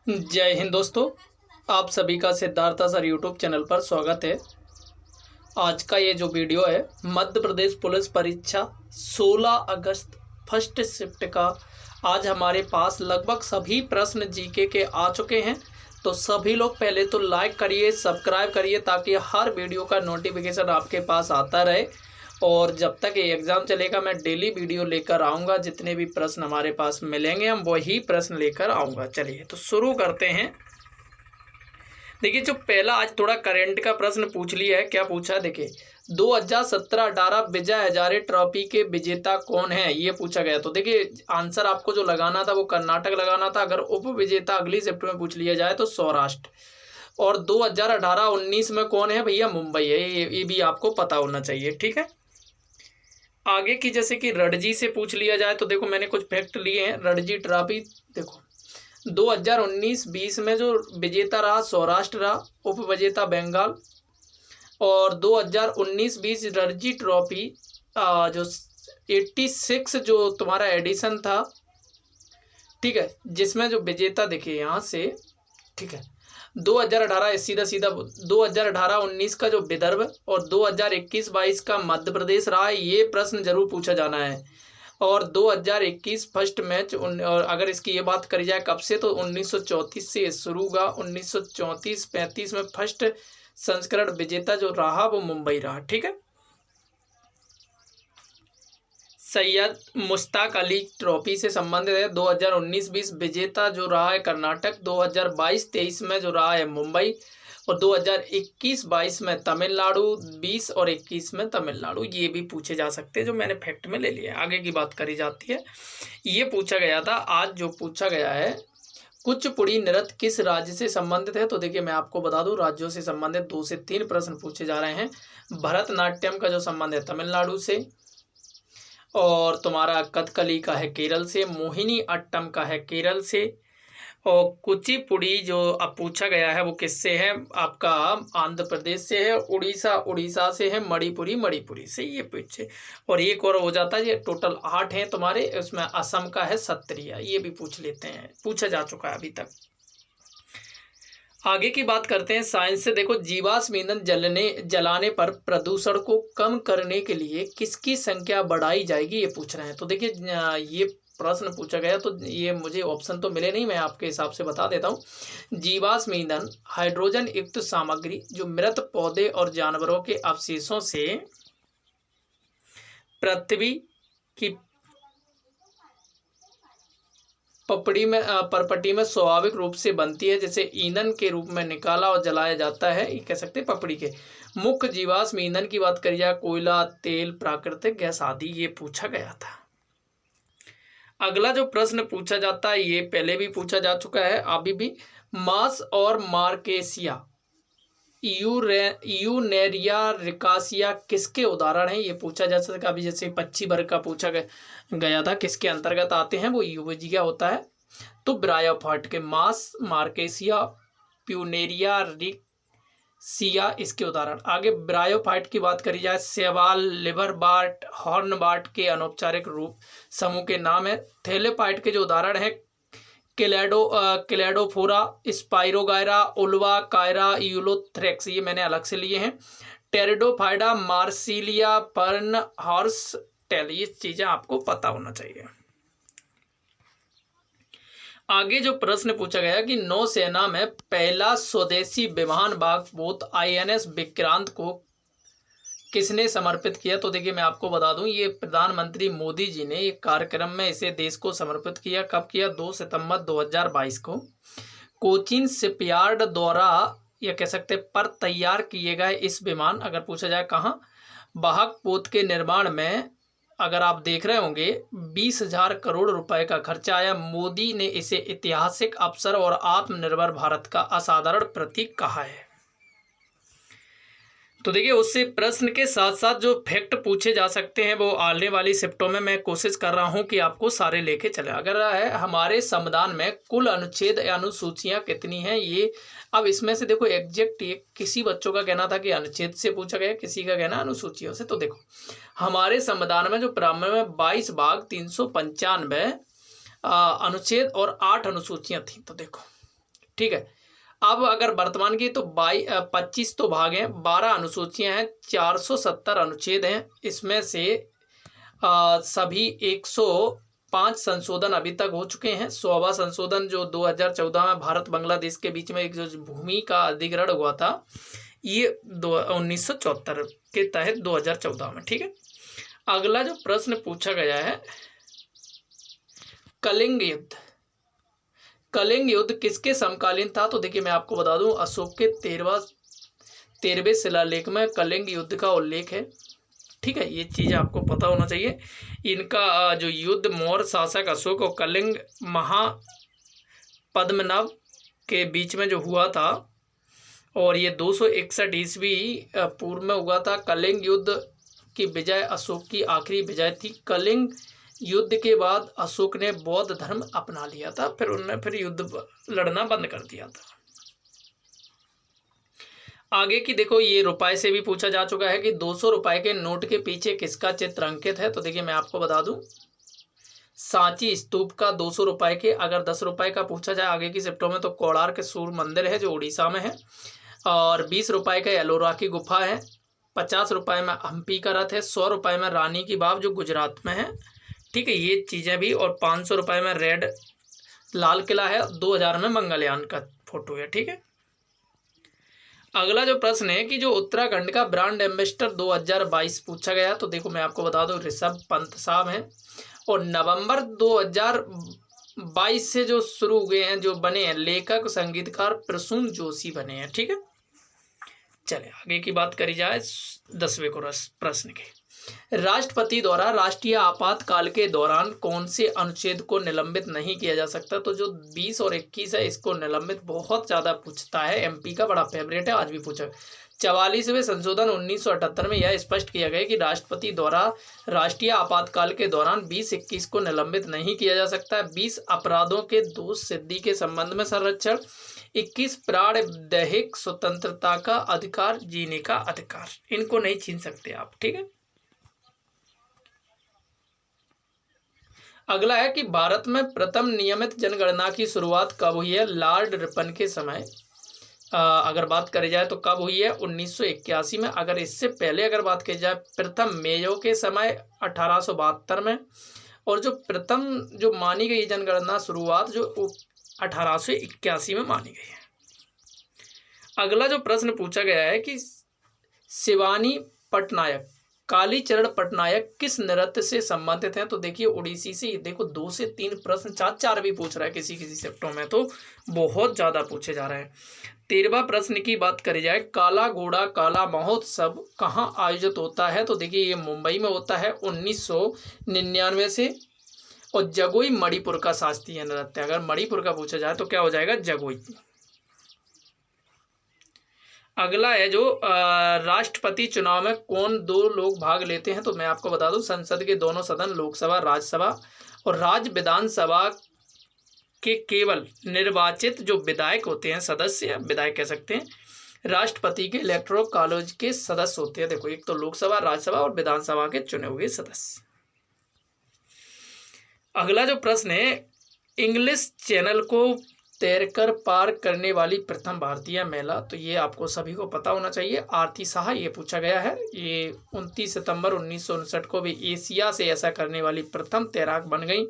जय हिंद दोस्तों। आप सभी का सिद्धार्थ सर यूट्यूब चैनल पर स्वागत है। आज का ये जो वीडियो है मध्य प्रदेश पुलिस परीक्षा 16 अगस्त फर्स्ट शिफ्ट का। आज हमारे पास लगभग सभी प्रश्न जीके के आ चुके हैं, तो सभी लोग पहले तो लाइक करिए, सब्सक्राइब करिए ताकि हर वीडियो का नोटिफिकेशन आपके पास आता रहे। और जब तक ये एग्ज़ाम चलेगा मैं डेली वीडियो लेकर आऊँगा। जितने भी प्रश्न हमारे पास मिलेंगे हम वही प्रश्न लेकर आऊँगा। चलिए तो शुरू करते हैं। देखिए जो पहला आज थोड़ा करंट का प्रश्न पूछ लिया है। क्या पूछा है देखिए, 2017-18 विजय हजारे ट्रॉफी के विजेता कौन है, ये पूछा गया। तो देखिए आंसर आपको जो लगाना था वो कर्नाटक लगाना था। अगर उप विजेता अगली शिफ्ट में पूछ लिया जाए तो सौराष्ट्र। और 2018-19 में कौन है भैया, मुंबई है। ये भी आपको पता होना चाहिए, ठीक है। आगे की जैसे कि रणजी से पूछ लिया जाए तो देखो मैंने कुछ फैक्ट लिए हैं। रणजी ट्रॉफी देखो 2019-20 में जो विजेता रहा सौराष्ट्र रहा, उप विजेता बंगाल। और 2019-20 रणजी ट्रॉफी जो 86 जो तुम्हारा एडिशन था, ठीक है, जिसमें जो विजेता देखिए यहाँ से, ठीक है, 2018 सीधा सीधा 2018-19 का जो विदर्भ और 2021-22 का मध्य प्रदेश रहा है। ये प्रश्न जरूर पूछा जाना है। और 2021 फर्स्ट मैच और अगर इसकी ये बात करी जाए कब से, तो 1934 से शुरू हुआ। 1934-35 में फर्स्ट संस्करण विजेता जो रहा वो मुंबई रहा, ठीक है। सैयद मुश्ताक अली ट्रॉफी से संबंधित है। 2019-20 विजेता जो रहा है कर्नाटक, 2022-23 में जो रहा है मुंबई, और 2021-22 में तमिलनाडु, 20 और 21 में तमिलनाडु। ये भी पूछे जा सकते हैं, जो मैंने फैक्ट में ले लिया। आगे की बात करी जाती है। ये पूछा गया था आज, जो पूछा गया है कुचिपुड़ी नृत्य किस राज्य से संबंधित है। तो देखिए मैं आपको बता दूं, राज्यों से संबंधित 2 से 3 प्रश्न पूछे जा रहे हैं। भरतनाट्यम का जो संबंध है तमिलनाडु से, और तुम्हारा कथकली का है केरल से, मोहिनी अट्टम का है केरल से, और कुचिपुड़ी जो अब पूछा गया है वो किससे है, आपका आंध्र प्रदेश से है, उड़ीसा से है, मणिपुरी से ये पूछे। और एक और हो जाता है, ये टोटल 8 हैं तुम्हारे। उसमें असम का है सत्रिया। ये भी पूछ लेते हैं, पूछा जा चुका है अभी तक। आगे की बात करते हैं साइंस से। देखो जीवाश्म ईंधन जलाने पर प्रदूषण को कम करने के लिए किसकी संख्या बढ़ाई जाएगी, ये पूछ रहे हैं। तो देखिए ये प्रश्न पूछा गया, तो ये मुझे ऑप्शन तो मिले नहीं, मैं आपके हिसाब से बता देता हूँ। जीवाश्म ईंधन हाइड्रोजन युक्त सामग्री जो मृत पौधे और जानवरों के अवशेषों से पृथ्वी की परपटी में स्वाभाविक रूप से बनती है, जैसे ईंधन के रूप में निकाला और जलाया जाता है, ये कह सकते हैं पपड़ी के। मुख्य जीवाश्म ईंधन की बात करी जाए कोयला, तेल, प्राकृतिक गैस आदि, ये पूछा गया था। अगला जो प्रश्न पूछा जाता है ये पहले भी पूछा जा चुका है अभी भी। मास और मार्केसिया यूनेरिया रिकासिया किसके उदाहरण है, ये पूछा जा सकता है। अभी जैसे पक्षी वर्ग का पूछा गया था, किसके अंतर्गत आते हैं, वो यूवेजिया होता है। तो ब्रायोफाइट के मास, मार्केसिया, प्यूनेरिया, रिक्सिया इसके उदाहरण। आगे ब्रायोफाइट की बात करी जाए, सेवाल, लिवरबार्ट, हॉर्नबार्ट के अनौपचारिक रूप समूह के नाम है। थैलेपाइट के जो उदाहरण है क्लेडोफोरा, स्पाइरोगायरा, उल्वा, कायरा, यूलोथ्रेक्स, ये मैंने अलग से लिए हैं। टेरिडोफाइडा, मार्सिलिया, पर्न, हॉर्स टेल, ये चीजें आपको पता होना चाहिए। आगे जो प्रश्न पूछा गया कि नौसेना में पहला स्वदेशी विमान बागपोत INS विक्रांत को किसने समर्पित किया। तो देखिए मैं आपको बता दूं, ये प्रधानमंत्री मोदी जी ने एक कार्यक्रम में इसे देश को समर्पित किया। कब किया, 2 सितंबर 2022 को कोचीन शिपयार्ड द्वारा, या कह सकते पर तैयार किए गए इस विमान, अगर पूछा जाए कहाँ, बागपोत के निर्माण में अगर आप देख रहे होंगे 20,000 करोड़ रुपए का खर्चा आया। मोदी ने इसे ऐतिहासिक अवसर और आत्मनिर्भर भारत का असाधारण प्रतीक कहा है। तो देखिए उससे प्रश्न के साथ साथ जो फैक्ट पूछे जा सकते हैं वो आने वाली शिफ्टों में मैं कोशिश कर रहा हूं कि आपको सारे लेके चले। अगर है हमारे संविधान में कुल अनुच्छेद या अनुसूचियां कितनी हैं, ये अब इसमें से देखो एग्जैक्ट, ये किसी बच्चों का कहना था कि अनुच्छेद से पूछा गया, किसी का कहना अनुसूचियों से। तो देखो हमारे संविधान में जो प्रारंभ में 22 भाग 395 अनुच्छेद और 8 अनुसूचियां थी। तो देखो ठीक है। अब अगर वर्तमान की तो 25 तो भाग हैं, 12 अनुसूचियां हैं, 470 अनुच्छेद हैं। इसमें से सभी 105 संशोधन अभी तक हो चुके हैं। 100वां संशोधन जो 2014 में भारत बांग्लादेश के बीच में एक जो भूमि का अधिग्रहण हुआ था, ये 1974 के तहत 2014 में। ठीक है। अगला जो प्रश्न पूछा गया है, कलिंग युद्ध। कलिंग युद्ध किसके समकालीन था? तो देखिए मैं आपको बता दूं, अशोक के 13वें शिलालेख में कलिंग युद्ध का उल्लेख है। ठीक है, ये चीज आपको पता होना चाहिए। इनका जो युद्ध मौर्य शासक अशोक और कलिंग महापद्मनाभ के बीच में जो हुआ था, और ये 261 ईस्वी पूर्व में हुआ था। कलिंग युद्ध की विजय अशोक की आखिरी विजय थी। कलिंग युद्ध के बाद अशोक ने बौद्ध धर्म अपना लिया था, फिर उन्होंने युद्ध लड़ना बंद कर दिया था। आगे की देखो, ये रुपए से भी पूछा जा चुका है कि 200 रुपए के नोट के पीछे किसका चित्र अंकित है? तो देखिए मैं आपको बता दूं, सांची स्तूप का 200 रुपए के। अगर 10 रुपए का पूछा जाए आगे की शिफ्टों में, तो कोणार्क सूर्य मंदिर है जो उड़ीसा में है, और 20 रुपए का एलोरा की गुफा है, 50 रुपए में हम्पी का रथ है, 100 रुपए में रानी की बाव जो गुजरात में है। ठीक है, ये चीज़ें भी, और 500 रुपए में रेड लाल किला है, 2000 में मंगलयान का फोटो है। ठीक है। अगला जो प्रश्न है कि जो उत्तराखंड का ब्रांड एम्बेसडर 2022 पूछा गया, तो देखो मैं आपको बता दूं, ऋषभ पंत साहब हैं, और नवंबर 2022 से जो शुरू हुए हैं, जो बने हैं लेखक संगीतकार प्रसून जोशी बने हैं। ठीक है। चले आगे की बात करी जाए 10वें को प्रश्न के। राष्ट्रपति द्वारा राष्ट्रीय आपातकाल के दौरान कौन से अनुच्छेद को निलंबित नहीं किया जा सकता? तो जो 20 और 21 है, इसको निलंबित बहुत ज्यादा पूछता है, एमपी का बड़ा फेवरेट है, आज भी पूछा। 44वें संशोधन 1978 में यह स्पष्ट किया गया कि राष्ट्रपति द्वारा राष्ट्रीय आपातकाल के दौरान 20-21 को निलंबित नहीं किया जा सकता है। 20 अपराधों के दोष सिद्धि के संबंध में संरक्षण, 21 प्राण दैहिक स्वतंत्रता का अधिकार, जीने का अधिकार, इनको नहीं छीन सकते आप। ठीक है। अगला है कि भारत में प्रथम नियमित जनगणना की शुरुआत कब हुई है? लॉर्ड रिपन के समय अगर बात करी जाए तो कब हुई है? 1981 में। अगर इससे पहले अगर बात की जाए, प्रथम मेयो के समय 1872 में, और जो प्रथम जो मानी गई जनगणना शुरुआत जो 1881 में मानी गई है। अगला जो प्रश्न पूछा गया है कि शिवानी पटनायक, कालीचरण पटनायक किस नृत्य से संबंधित हैं? तो देखिए उड़ीसी से। देखो 2 से 3 प्रश्न, 4 भी पूछ रहा है, किसी किसी सेक्टरों में तो बहुत ज्यादा पूछे जा रहे हैं। 13वां प्रश्न की बात करी जाए, काला घोड़ा काला महोत्सव कहाँ आयोजित होता है? तो देखिए ये मुंबई में होता है 1999 से, और जगोई मणिपुर का शास्त्रीय नृत्य। अगर मणिपुर का पूछा जाए तो क्या हो जाएगा? जगोई। अगला है जो राष्ट्रपति चुनाव में कौन 2 लोग भाग लेते हैं? तो मैं आपको बता दूं, संसद के दोनों सदन, लोकसभा राज्यसभा, और राज्य विधानसभा के केवल निर्वाचित जो विधायक होते हैं, सदस्य विधायक कह सकते हैं, राष्ट्रपति के इलेक्टोरल कॉलेज के सदस्य होते हैं। देखो एक तो लोकसभा, राज्यसभा और विधानसभा के चुने हुए सदस्य। अगला जो प्रश्न है, इंग्लिश चैनल को तैरकर पार करने वाली प्रथम भारतीय महिला, तो ये आपको सभी को पता होना चाहिए, आरती शाह, ये पूछा गया है। ये 29 सितंबर 1959 को भी एशिया से ऐसा करने वाली प्रथम तैराक बन गई।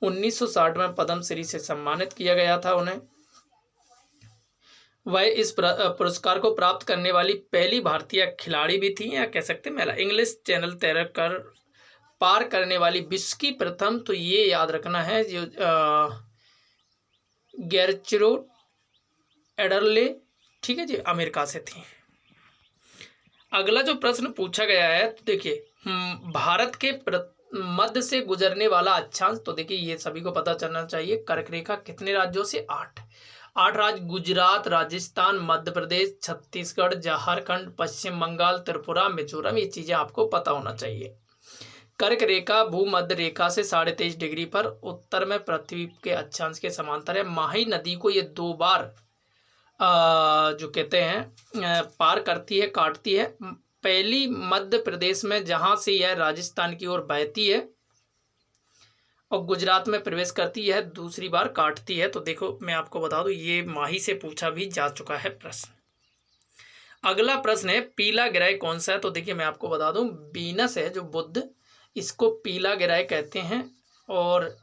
1960 में पद्मश्री से सम्मानित किया गया था उन्हें। वह इस पुरस्कार को प्राप्त करने वाली पहली भारतीय खिलाड़ी भी थी, या कह सकते महिला। इंग्लिश चैनल तैरकर पार करने वाली विश्व की प्रथम, तो ये याद रखना है, जो गेरट्रूड एडरले, ठीक है जी, अमेरिका से थी। अगला जो प्रश्न पूछा गया है, तो देखिए भारत के मध्य से गुजरने वाला अक्षांश, तो देखिए ये सभी को पता चलना चाहिए, कर्क रेखा कितने राज्यों से? 8 राज्य, गुजरात, राजस्थान, मध्य प्रदेश, छत्तीसगढ़, झारखंड, पश्चिम बंगाल, त्रिपुरा, मिजोरम, ये चीजें आपको पता होना चाहिए। कर्क रेखा भूमध्य रेखा से 23.5 डिग्री पर उत्तर में पृथ्वी के अक्षांश के समांतर है। माही नदी को ये 2 बार जो कहते हैं पार करती है, काटती है। पहली मध्य प्रदेश में, जहां से यह राजस्थान की ओर बहती है, और गुजरात में प्रवेश करती है, दूसरी बार काटती है। तो देखो मैं आपको बता दूं, ये माही से पूछा भी जा चुका है प्रश्न। अगला प्रश्न है, पीला ग्रह कौन सा है? तो देखिए मैं आपको बता दूं, वीनस है जो बुध, इसको पीला ग्रह कहते हैं। और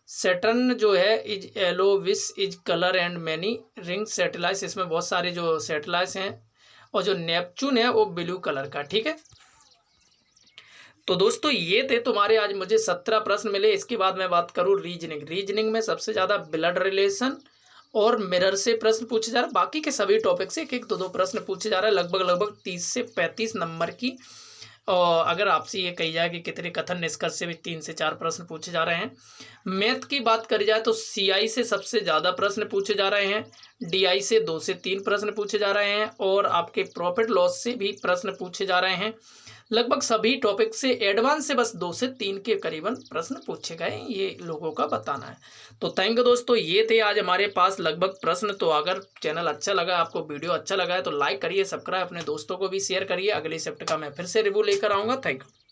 सैटर्न जो है इज येलो विस is colour and many ring satellites, इसमें बहुत सारे जो सैटेलाइट्स हैं। और जो नेपच्यून है वो ब्लू कलर का, ठीक है। तो दोस्तों ये थे तुम्हारे आज मुझे 17 प्रश्न मिले। इसके बाद मैं बात करूं रीजनिंग में सबसे ज़्यादा ब्लड रिलेशन और मिरर से प्रश्न पूछे जा रहे हैं। बाकी के सभी टॉपिक से एक एक दो प्रश्न पूछे जा रहे हैं, लगभग 30 से 35 नंबर की। और अगर आपसे ये कही जाए कि कितने कथन निष्कर्ष से भी 3 से 4 प्रश्न पूछे जा रहे हैं। मैथ की बात करी जाए तो सीआई से सबसे ज़्यादा प्रश्न पूछे जा रहे हैं, डीआई से 2 से 3 प्रश्न पूछे जा रहे हैं, और आपके प्रॉफिट लॉस से भी प्रश्न पूछे जा रहे हैं। लगभग सभी टॉपिक से एडवांस से बस 2 से 3 के करीबन प्रश्न पूछे गए, ये लोगों का बताना है। तो थैंक यू दोस्तों, ये थे आज हमारे पास लगभग प्रश्न। तो अगर चैनल अच्छा लगा, आपको वीडियो अच्छा लगा है तो लाइक करिए, सब्सक्राइब, अपने दोस्तों को भी शेयर करिए। अगले शिफ्ट का मैं फिर से रिव्यू लेकर आऊँगा। Thank you.